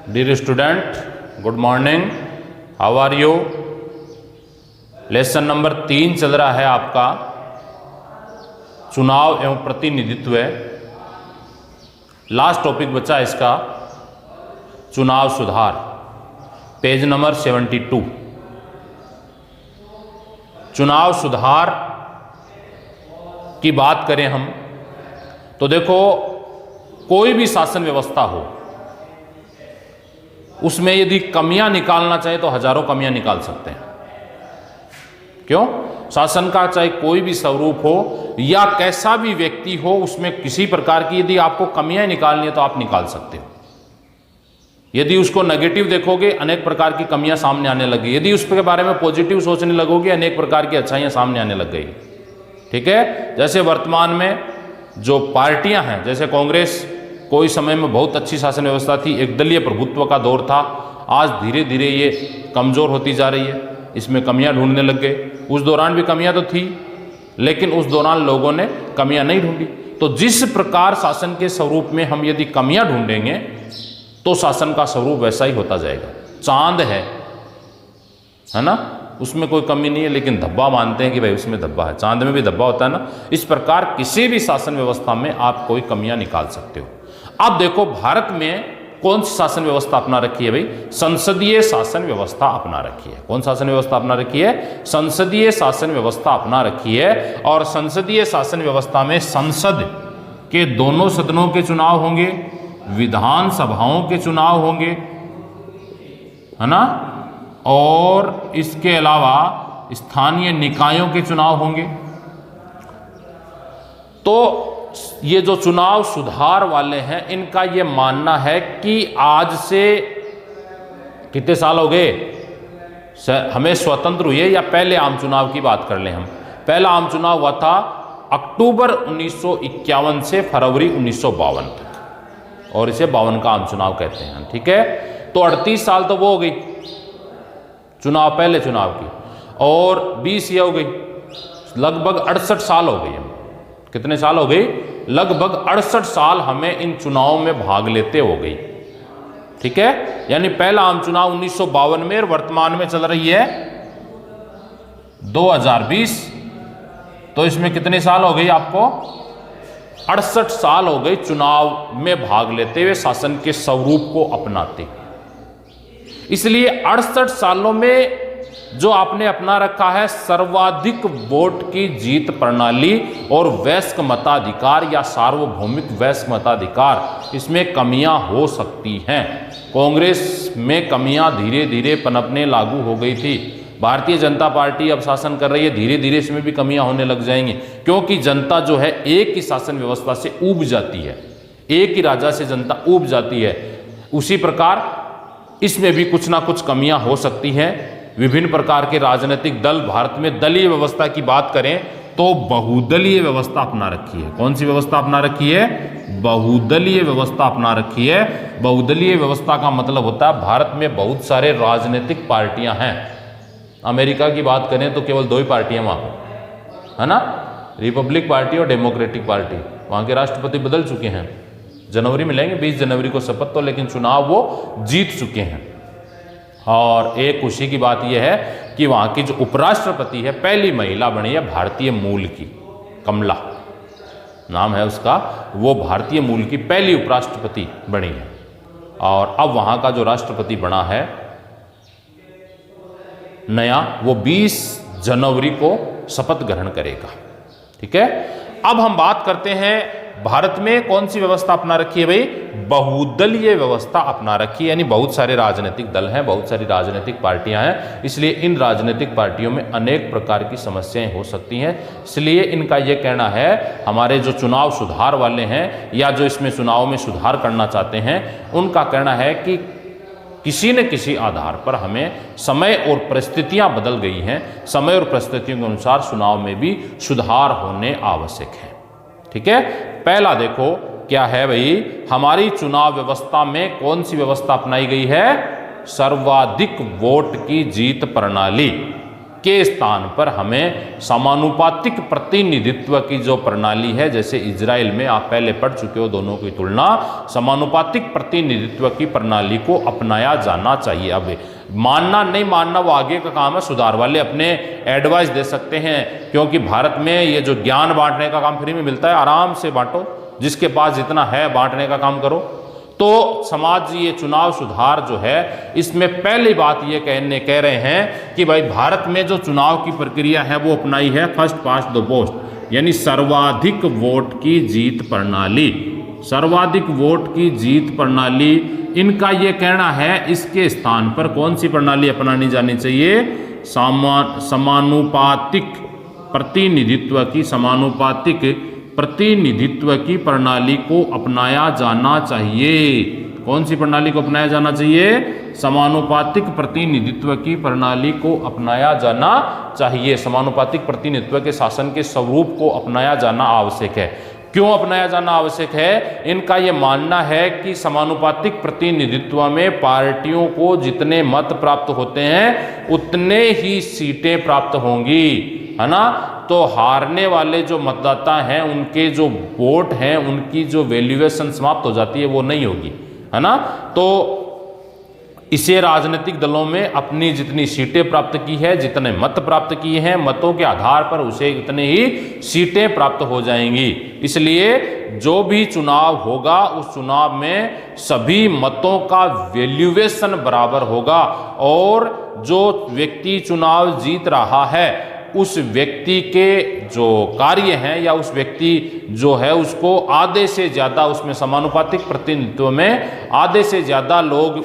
Dear student, good morning, how are you. Lesson number 3 चल रहा है आपका, चुनाव एवं प्रतिनिधित्व। लास्ट टॉपिक बचा इसका चुनाव सुधार, पेज नंबर 72। चुनाव सुधार की बात करें हम तो देखो, कोई भी शासन व्यवस्था हो उसमें यदि कमियां निकालना चाहे तो हजारों कमियां निकाल सकते हैं। क्यों? शासन का चाहे कोई भी स्वरूप हो या कैसा भी व्यक्ति हो, उसमें किसी प्रकार की यदि आपको कमियां निकालनी है तो आप निकाल सकते हो। यदि उसको नेगेटिव देखोगे, अनेक प्रकार की कमियां सामने आने लगी। यदि उसके बारे में पॉजिटिव सोचने लगोगे, अनेक प्रकार की अच्छाइयां सामने आने लग गई। ठीक है, जैसे वर्तमान में जो पार्टियां हैं, जैसे कांग्रेस कोई समय में बहुत अच्छी शासन व्यवस्था थी, एक दलीय प्रभुत्व का दौर था। आज धीरे धीरे ये कमजोर होती जा रही है, इसमें कमियां ढूंढने लग गए। उस दौरान भी कमियां तो थी, लेकिन उस दौरान लोगों ने कमियां नहीं ढूंढी। तो जिस प्रकार शासन के स्वरूप में हम यदि कमियां ढूंढेंगे तो शासन का स्वरूप वैसा ही होता जाएगा। चांद है ना, उसमें कोई कमी नहीं है, लेकिन धब्बा मानते हैं कि भाई उसमें धब्बा है, चांद में भी धब्बा होता है ना। इस प्रकार किसी भी शासन व्यवस्था में आप कोई कमियां निकाल सकते हो। अब देखो, भारत में कौन सी शासन व्यवस्था अपना रखी है भाई? संसदीय शासन व्यवस्था अपना रखी है। कौन शासन व्यवस्था अपना रखी है? संसदीय शासन व्यवस्था अपना रखी है। और संसदीय शासन व्यवस्था में संसद के दोनों सदनों के चुनाव होंगे, विधानसभाओं के चुनाव होंगे, है ना, और इसके अलावा स्थानीय निकायों के चुनाव होंगे। तो ये जो चुनाव सुधार वाले हैं, इनका ये मानना है कि आज से कितने साल हो गए हमें स्वतंत्र हुए, या पहले आम चुनाव की बात कर लें हम। पहला आम चुनाव हुआ था अक्टूबर 1951 से फरवरी 1952 तक, और इसे 52 का आम चुनाव कहते हैं। ठीक है, तो 38 साल तो वो हो गई चुनाव, पहले चुनाव की, और 20 ये हो गई, लगभग 68 साल हो गई। कितने साल हो गई? लगभग 68 साल हमें इन चुनावों में भाग लेते हो गई। ठीक है, यानी पहला आम चुनाव 1952 में, और वर्तमान में चल रही है 2020। तो इसमें कितने साल हो गई आपको? 68 साल हो गई चुनाव में भाग लेते हुए, शासन के स्वरूप को अपनाते। इसलिए 68 सालों में जो आपने अपना रखा है सर्वाधिक वोट की जीत प्रणाली और वयस्क मताधिकार या सार्वभौमिक वयस्क मताधिकार, इसमें कमियां हो सकती हैं। कांग्रेस में कमियां धीरे धीरे पनपने लागू हो गई थी। भारतीय जनता पार्टी अब शासन कर रही है, धीरे धीरे इसमें भी कमियां होने लग जाएंगी, क्योंकि जनता जो है एक ही शासन व्यवस्था से ऊब जाती है, एक ही राजा से जनता ऊब जाती है। उसी प्रकार इसमें भी कुछ ना कुछ कमियां हो सकती हैं। विभिन्न प्रकार के राजनीतिक दल, भारत में दलीय व्यवस्था की बात करें तो बहुदलीय व्यवस्था अपना रखी है। कौन सी व्यवस्था अपना रखी है? बहुदलीय व्यवस्था अपना रखी है। बहुदलीय व्यवस्था का मतलब होता है भारत में बहुत सारे राजनीतिक पार्टियां हैं। अमेरिका की बात करें तो केवल 2 ही पार्टियां वहां पर, है ना, रिपब्लिक पार्टी और डेमोक्रेटिक पार्टी। वहां के राष्ट्रपति बदल चुके हैं, जनवरी में लेंगे 20 जनवरी को शपथ, तो लेकिन चुनाव वो जीत चुके हैं। और एक खुशी की बात यह है कि वहाँ की जो उपराष्ट्रपति है, पहली महिला बनी है भारतीय मूल की, कमला नाम है उसका, वो भारतीय मूल की पहली उपराष्ट्रपति बनी है। और अब वहाँ का जो राष्ट्रपति बना है नया, वो 20 जनवरी को शपथ ग्रहण करेगा। ठीक है, अब हम बात करते हैं भारत में कौन सी व्यवस्था अपना रखी है भाई? बहुदलीय व्यवस्था अपना रखी है, यानी बहुत सारे राजनीतिक दल हैं, बहुत सारी राजनीतिक पार्टियां हैं। इसलिए इन राजनीतिक पार्टियों में अनेक प्रकार की समस्याएं हो सकती हैं। इसलिए इनका यह कहना है, हमारे जो चुनाव सुधार वाले हैं या जो इसमें चुनाव में सुधार करना चाहते हैं, उनका कहना है कि किसी न किसी आधार पर हमें समय और परिस्थितियां बदल गई हैं, समय और परिस्थितियों के अनुसार चुनाव में भी सुधार होने आवश्यक है। ठीक है, पहला देखो क्या है भाई, हमारी चुनाव व्यवस्था में कौन सी व्यवस्था अपनाई गई है? सर्वाधिक वोट की जीत प्रणाली। के स्थान पर हमें समानुपातिक प्रतिनिधित्व की जो प्रणाली है, जैसे इजराइल में आप पहले पढ़ चुके हो, दोनों की तुलना, समानुपातिक प्रतिनिधित्व की प्रणाली को अपनाया जाना चाहिए। अब मानना नहीं मानना वो आगे का काम है, सुधार वाले अपने एडवाइस दे सकते हैं, क्योंकि भारत में ये जो ज्ञान बांटने का काम फ्री में मिलता है, आराम से बांटो, जिसके पास जितना है बांटने का काम करो। तो समाज ये चुनाव सुधार जो है, इसमें पहली बात ये कह रहे हैं कि भाई भारत में जो चुनाव की प्रक्रिया है वो अपनाई है फर्स्ट पास्ट द पोस्ट, यानी सर्वाधिक वोट की जीत प्रणाली। सर्वाधिक वोट की जीत प्रणाली, इनका ये कहना है इसके स्थान पर कौन सी प्रणाली अपनानी जानी चाहिए? समानुपातिक प्रतिनिधित्व की, समानुपातिक प्रतिनिधित्व की प्रणाली को अपनाया जाना चाहिए। कौन सी प्रणाली को अपनाया जाना चाहिए? समानुपातिक प्रतिनिधित्व की प्रणाली को अपनाया जाना चाहिए। समानुपातिक प्रतिनिधित्व के शासन के स्वरूप को अपनाया जाना आवश्यक है। क्यों अपनाया जाना आवश्यक है? इनका यह मानना है कि समानुपातिक प्रतिनिधित्व में पार्टियों को जितने मत प्राप्त होते हैं उतने ही सीटें प्राप्त होंगी, है ना। तो हारने वाले जो मतदाता हैं उनके जो वोट हैं उनकी जो वैल्यूएशन समाप्त हो जाती है वो नहीं होगी, है ना। तो इसे राजनीतिक दलों में अपनी जितनी सीटें प्राप्त की है, जितने मत प्राप्त किए हैं, मतों के आधार पर उसे उतने ही सीटें प्राप्त हो जाएंगी। इसलिए जो भी चुनाव होगा उस चुनाव में सभी मतों का वैल्यूएशन बराबर होगा, और जो व्यक्ति चुनाव जीत रहा है उस व्यक्ति के जो कार्य हैं या उस व्यक्ति जो है उसको आधे से ज़्यादा, उसमें समानुपातिक प्रतिनिधित्व में आधे से ज़्यादा लोग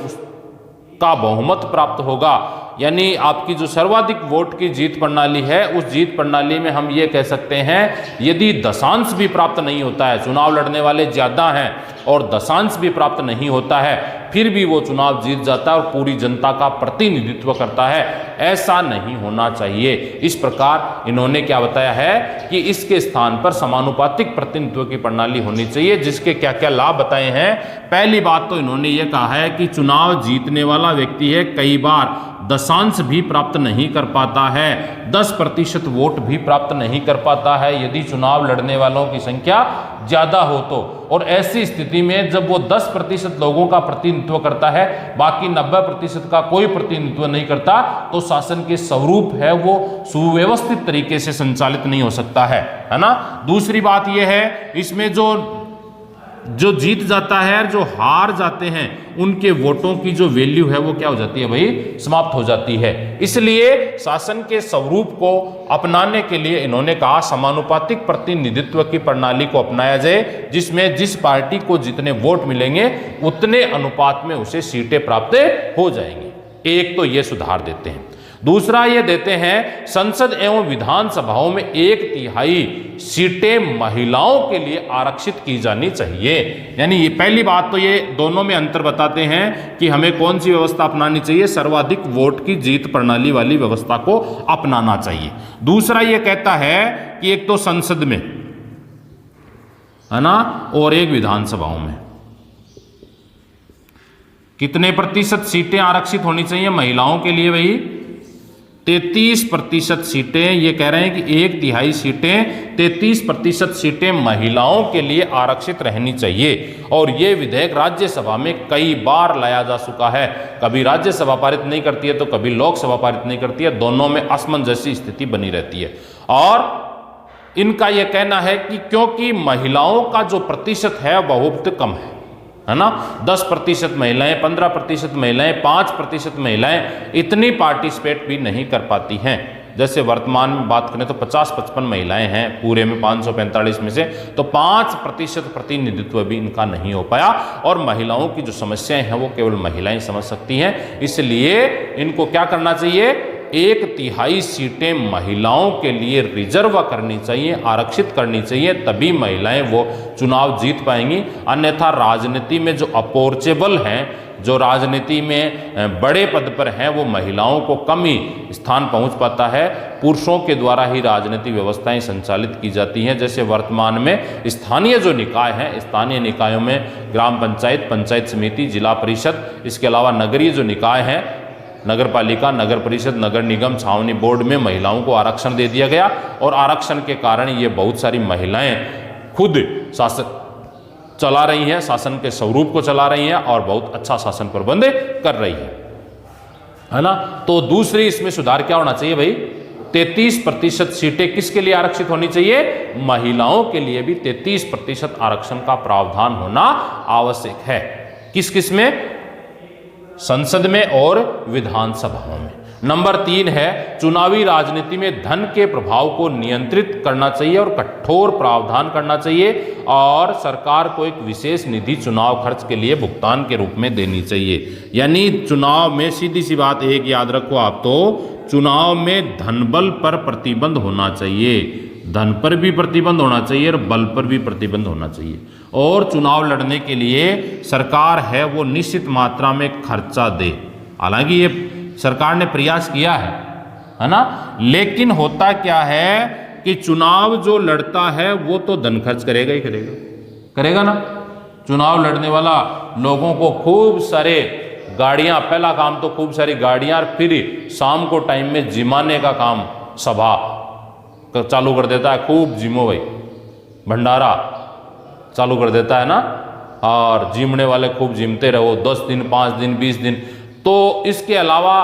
का बहुमत प्राप्त होगा। यानी आपकी जो सर्वाधिक वोट की जीत प्रणाली है, उस जीत प्रणाली में हम ये कह सकते हैं यदि दशांश भी प्राप्त नहीं होता है, चुनाव लड़ने वाले ज़्यादा हैं और दशांश भी प्राप्त नहीं होता है, फिर भी वो चुनाव जीत जाता है और पूरी जनता का प्रतिनिधित्व करता है। ऐसा नहीं होना चाहिए। इस प्रकार इन्होंने क्या बताया है कि इसके स्थान पर समानुपातिक प्रतिनिधित्व की प्रणाली होनी चाहिए, जिसके क्या क्या लाभ बताए हैं। पहली बात तो इन्होंने ये कहा है कि चुनाव जीतने वाला व्यक्ति है कई बार दशांश भी प्राप्त नहीं कर पाता है, 10% वोट भी प्राप्त नहीं कर पाता है यदि चुनाव लड़ने वालों की संख्या ज्यादा हो तो। और ऐसी स्थिति में जब वो 10% लोगों का प्रतिनिधित्व करता है, बाकी 90% का कोई प्रतिनिधित्व नहीं करता, तो शासन के स्वरूप है वो सुव्यवस्थित तरीके से संचालित नहीं हो सकता है ना। दूसरी बात यह है, इसमें जो जीत जाता है, जो हार जाते हैं, उनके वोटों की जो वैल्यू है वो क्या हो जाती है भाई? समाप्त हो जाती है। इसलिए शासन के स्वरूप को अपनाने के लिए इन्होंने कहा समानुपातिक प्रतिनिधित्व की प्रणाली को अपनाया जाए, जिसमें जिस पार्टी को जितने वोट मिलेंगे उतने अनुपात में उसे सीटें प्राप्त हो जाएंगी। एक तो ये सुधार देते हैं। दूसरा ये देते हैं संसद एवं विधानसभाओं में 1/3 सीटें महिलाओं के लिए आरक्षित की जानी चाहिए। यानी ये पहली बात तो ये दोनों में अंतर बताते हैं कि हमें कौन सी व्यवस्था अपनानी चाहिए, सर्वाधिक वोट की जीत प्रणाली वाली व्यवस्था को अपनाना चाहिए। दूसरा ये कहता है कि एक तो संसद में, है ना, और एक विधानसभाओं में कितने प्रतिशत सीटें आरक्षित होनी चाहिए महिलाओं के लिए? भाई 33% सीटें, ये कह रहे हैं कि 1/3 सीटें, 33% सीटें महिलाओं के लिए आरक्षित रहनी चाहिए। और ये विधेयक राज्यसभा में कई बार लाया जा चुका है। कभी राज्यसभा पारित नहीं करती है तो कभी लोकसभा पारित नहीं करती है, दोनों में असमंजसी स्थिति बनी रहती है। और इनका यह कहना है कि क्योंकि महिलाओं का जो प्रतिशत है वह बहुत कम है ना, 10% महिलाएं, 15% महिलाएं, 5% महिलाएं इतनी पार्टिसिपेट भी नहीं कर पाती हैं। जैसे वर्तमान में बात करें तो 50-55 महिलाएं हैं पूरे में 545 में से, तो 5% प्रतिनिधित्व भी इनका नहीं हो पाया। और महिलाओं की जो समस्याएं हैं वो केवल महिलाएं समझ सकती हैं। इसलिए इनको क्या करना चाहिए? 1/3 सीटें महिलाओं के लिए रिजर्व करनी चाहिए, आरक्षित करनी चाहिए, तभी महिलाएं वो चुनाव जीत पाएंगी। अन्यथा राजनीति में जो अपोर्चेबल हैं, जो राजनीति में बड़े पद पर हैं, वो महिलाओं को कम ही स्थान पहुंच पाता है। पुरुषों के द्वारा ही राजनीतिक व्यवस्थाएं संचालित की जाती हैं। जैसे वर्तमान में स्थानीय जो निकाय हैं, स्थानीय निकायों में ग्राम पंचायत, पंचायत समिति, जिला परिषद, इसके अलावा नगरीय जो निकाय हैं नगर पालिका, नगर परिषद, नगर निगम, छावनी बोर्ड में महिलाओं को आरक्षण दे दिया गया और आरक्षण के कारण ये बहुत सारी महिलाएं खुद शासन चला रही हैं, शासन के स्वरूप को चला रही हैं और बहुत अच्छा शासन प्रबंध कर रही है ना। तो दूसरी इसमें सुधार क्या होना चाहिए भाई, 33% सीटें किसके लिए आरक्षित होनी चाहिए, महिलाओं के लिए भी 33% आरक्षण का प्रावधान होना आवश्यक है। किस किस में, संसद में और विधानसभाओं में। नंबर 3 है चुनावी राजनीति में धन के प्रभाव को नियंत्रित करना चाहिए और कठोर प्रावधान करना चाहिए और सरकार को एक विशेष निधि चुनाव खर्च के लिए भुगतान के रूप में देनी चाहिए। यानी चुनाव में सीधी सी बात एक याद रखो आप, तो चुनाव में धन बल पर प्रतिबंध होना चाहिए, धन पर भी प्रतिबंध होना चाहिए और बल पर भी प्रतिबंध होना चाहिए। और चुनाव लड़ने के लिए सरकार है वो निश्चित मात्रा में खर्चा दे। हालांकि ये सरकार ने प्रयास किया है ना, लेकिन होता क्या है कि चुनाव जो लड़ता है वो तो धन खर्च करेगा ही करेगा ना। चुनाव लड़ने वाला लोगों को खूब सारे गाड़ियां, पहला काम तो खूब सारी गाड़ियां और फिर शाम को टाइम में जिमाने का काम सभा चालू कर देता है, खूब जिमो भाई, भंडारा चालू कर देता है ना, और जिमने वाले खूब जिमते रहो 10 दिन 5 दिन 20 दिन। तो इसके अलावा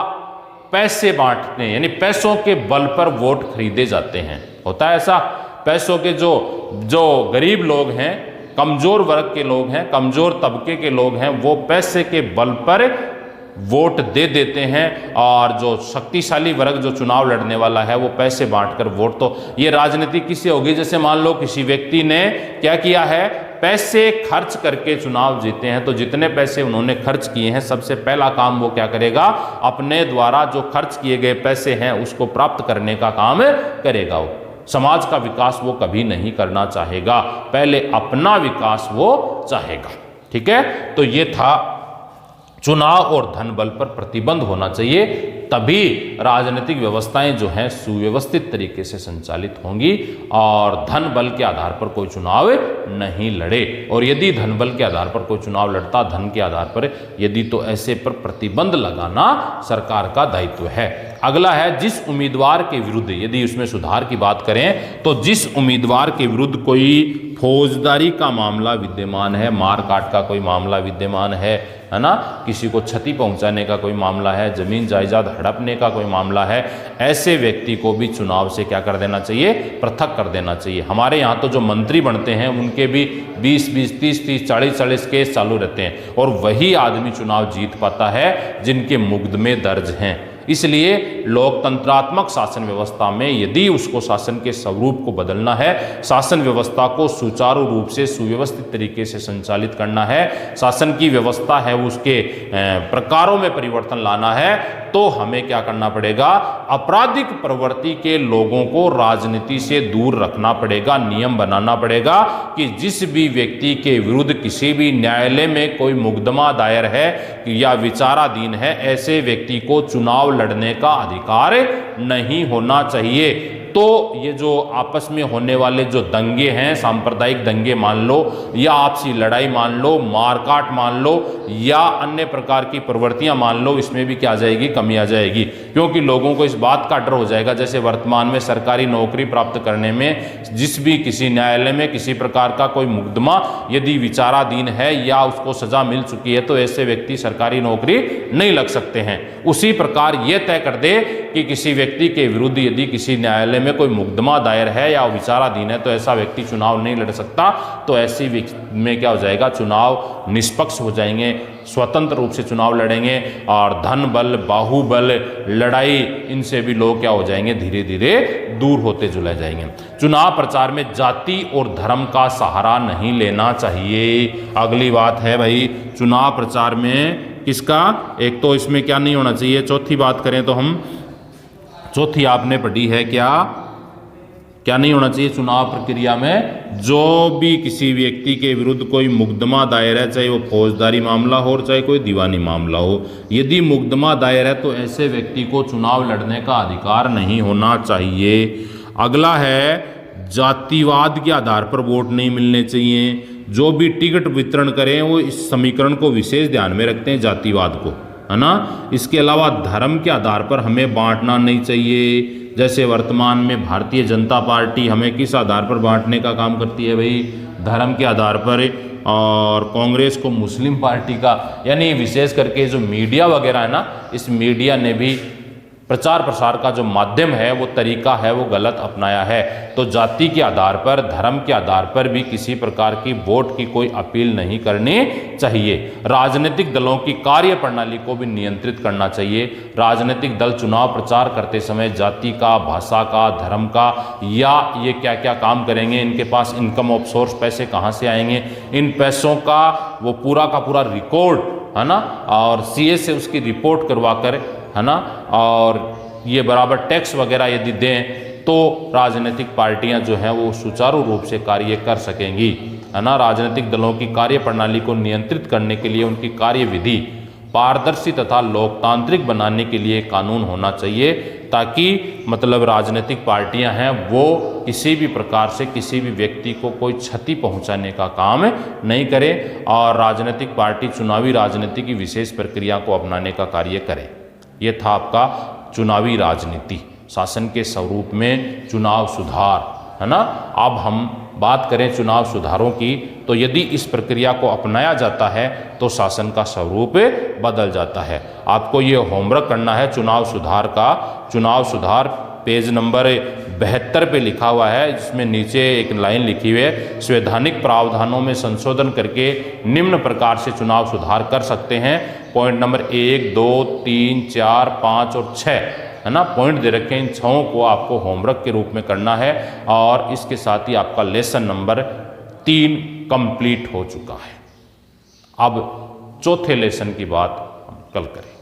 पैसे बांटते हैं, यानी पैसों के बल पर वोट खरीदे जाते हैं। होता है ऐसा, पैसों के जो गरीब लोग हैं, कमजोर वर्ग के लोग हैं, कमजोर तबके के लोग हैं, वो पैसे के बल पर वोट दे देते हैं और जो शक्तिशाली वर्ग जो चुनाव लड़ने वाला है वो पैसे बांटकर वोट, तो ये राजनीति किससे होगी, जैसे मान लो किसी व्यक्ति ने क्या किया है, पैसे खर्च करके चुनाव जीते हैं, तो जितने पैसे उन्होंने खर्च किए हैं सबसे पहला काम वो क्या करेगा, अपने द्वारा जो खर्च किए गए पैसे हैं उसको प्राप्त करने का काम करेगा। वो समाज का विकास वो कभी नहीं करना चाहेगा, पहले अपना विकास वो चाहेगा। ठीक है, तो ये था चुनाव और धन बल पर प्रतिबंध होना चाहिए, तभी राजनीतिक व्यवस्थाएं जो हैं सुव्यवस्थित तरीके से संचालित होंगी और धन बल के आधार पर कोई चुनाव नहीं लड़े। और यदि धन बल के आधार पर कोई चुनाव लड़ता, धन के आधार पर यदि, तो ऐसे पर प्रतिबंध लगाना सरकार का दायित्व है। अगला है जिस उम्मीदवार के विरुद्ध, यदि उसमें सुधार की बात करें तो जिस उम्मीदवार के विरुद्ध कोई फौजदारी का मामला विद्यमान है, मार काट का कोई मामला विद्यमान है ना, किसी को क्षति पहुंचाने का कोई मामला है, जमीन जायदाद हड़पने का कोई मामला है, ऐसे व्यक्ति को भी चुनाव से क्या कर देना चाहिए, पृथक कर देना चाहिए। हमारे यहाँ तो जो मंत्री बनते हैं उनके भी 20-20, 30-30, 40-40 केस चालू रहते हैं और वही आदमी चुनाव जीत पाता है जिनके मुकदमे दर्ज हैं। इसलिए लोकतंत्रात्मक शासन व्यवस्था में यदि उसको शासन के स्वरूप को बदलना है, शासन व्यवस्था को सुचारू रूप से सुव्यवस्थित तरीके से संचालित करना है, शासन की व्यवस्था है उसके प्रकारों में परिवर्तन लाना है, तो हमें क्या करना पड़ेगा, आपराधिक प्रवृत्ति के लोगों को राजनीति से दूर रखना पड़ेगा, नियम बनाना पड़ेगा कि जिस भी व्यक्ति के विरुद्ध किसी भी न्यायालय में कोई मुकदमा दायर है या विचाराधीन है, ऐसे व्यक्ति को चुनाव लड़ने का अधिकार नहीं होना चाहिए। तो ये जो आपस में होने वाले जो दंगे हैं, सांप्रदायिक दंगे मान लो या आपसी लड़ाई मान लो, मारकाट मान लो या अन्य प्रकार की प्रवृत्तियां मान लो, इसमें भी क्या आ जाएगी, कमी आ जाएगी। क्योंकि लोगों को इस बात का डर हो जाएगा, जैसे वर्तमान में सरकारी नौकरी प्राप्त करने में जिस भी किसी न्यायालय में किसी प्रकार का कोई मुकदमा यदि विचाराधीन है या उसको सजा मिल चुकी है, तो ऐसे व्यक्ति सरकारी नौकरी नहीं लग सकते हैं। उसी प्रकार ये तय कर दे कि किसी व्यक्ति के विरुद्ध यदि किसी न्यायालय में कोई मुकदमा दायर है या विचाराधीन है, तो ऐसा व्यक्ति चुनाव नहीं लड़ सकता। तो ऐसी में क्या हो जाएगा, चुनाव निष्पक्ष हो जाएंगे, स्वतंत्र रूप से चुनाव लड़ेंगे और धन बल, बाहुबल, लड़ाई, इनसे भी लोग क्या हो जाएंगे, धीरे धीरे दूर होते चले जाएंगे। चुनाव प्रचार में जाति और धर्म का सहारा नहीं लेना चाहिए। अगली बात है भाई, चुनाव प्रचार में किसका, एक तो इसमें क्या नहीं होना चाहिए, चौथी बात करें तो हम, चौथी आपने पढ़ी है क्या नहीं होना चाहिए, चुनाव प्रक्रिया में जो भी किसी व्यक्ति के विरुद्ध कोई मुकदमा दायर है, चाहे वो फौजदारी मामला हो और चाहे कोई दीवानी मामला हो, यदि मुकदमा दायर है तो ऐसे व्यक्ति को चुनाव लड़ने का अधिकार नहीं होना चाहिए। अगला है जातिवाद के आधार पर वोट नहीं मिलने चाहिए। जो भी टिकट वितरण करें वो इस समीकरण को विशेष ध्यान में रखते हैं, जातिवाद को, है ना। इसके अलावा धर्म के आधार पर हमें बांटना नहीं चाहिए। जैसे वर्तमान में भारतीय जनता पार्टी हमें किस आधार पर बांटने का काम करती है भाई, धर्म के आधार पर, और कांग्रेस को मुस्लिम पार्टी का, यानी विशेष करके जो मीडिया वगैरह है ना, इस मीडिया ने भी प्रचार प्रसार का जो माध्यम है, वो तरीका है, वो गलत अपनाया है। तो जाति के आधार पर, धर्म के आधार पर भी किसी प्रकार की वोट की कोई अपील नहीं करनी चाहिए। राजनीतिक दलों की कार्य प्रणाली को भी नियंत्रित करना चाहिए। राजनीतिक दल चुनाव प्रचार करते समय जाति का, भाषा का, धर्म का, या ये क्या क्या काम करेंगे, इनके पास इनकम ऑफ सोर्स पैसे कहाँ से आएंगे, इन पैसों का वो पूरा का पूरा रिकॉर्ड, है ना, और सीए से उसकी रिपोर्ट करवा कर, है ना, और ये बराबर टैक्स वगैरह यदि दें तो राजनीतिक पार्टियां जो हैं वो सुचारू रूप से कार्य कर सकेंगी, है ना। राजनीतिक दलों की कार्य प्रणाली को नियंत्रित करने के लिए उनकी कार्यविधि पारदर्शी तथा लोकतांत्रिक बनाने के लिए कानून होना चाहिए, ताकि मतलब राजनीतिक पार्टियां हैं वो किसी भी प्रकार से किसी भी व्यक्ति को कोई क्षति पहुंचाने का काम नहीं करें, और राजनीतिक पार्टी चुनावी राजनीति की विशेष प्रक्रिया को अपनाने का कार्य करे। ये था आपका चुनावी राजनीति, शासन के स्वरूप में चुनाव सुधार, है ना। अब हम बात करें चुनाव सुधारों की, तो यदि इस प्रक्रिया को अपनाया जाता है तो शासन का स्वरूप बदल जाता है। आपको ये होमवर्क करना है चुनाव सुधार का। चुनाव सुधार पेज नंबर 72 पे लिखा हुआ है, जिसमें नीचे एक लाइन लिखी हुई है, संवैधानिक प्रावधानों में संशोधन करके निम्न प्रकार से चुनाव सुधार कर सकते हैं। पॉइंट नंबर 1, 2, 3, 4, 5 और 6, है ना, पॉइंट दे रखे हैं। इन 6 को आपको होमवर्क के रूप में करना है, और इसके साथ ही आपका लेसन नंबर 3 कंप्लीट हो चुका है। अब चौथे लेसन की बात हम कल करें।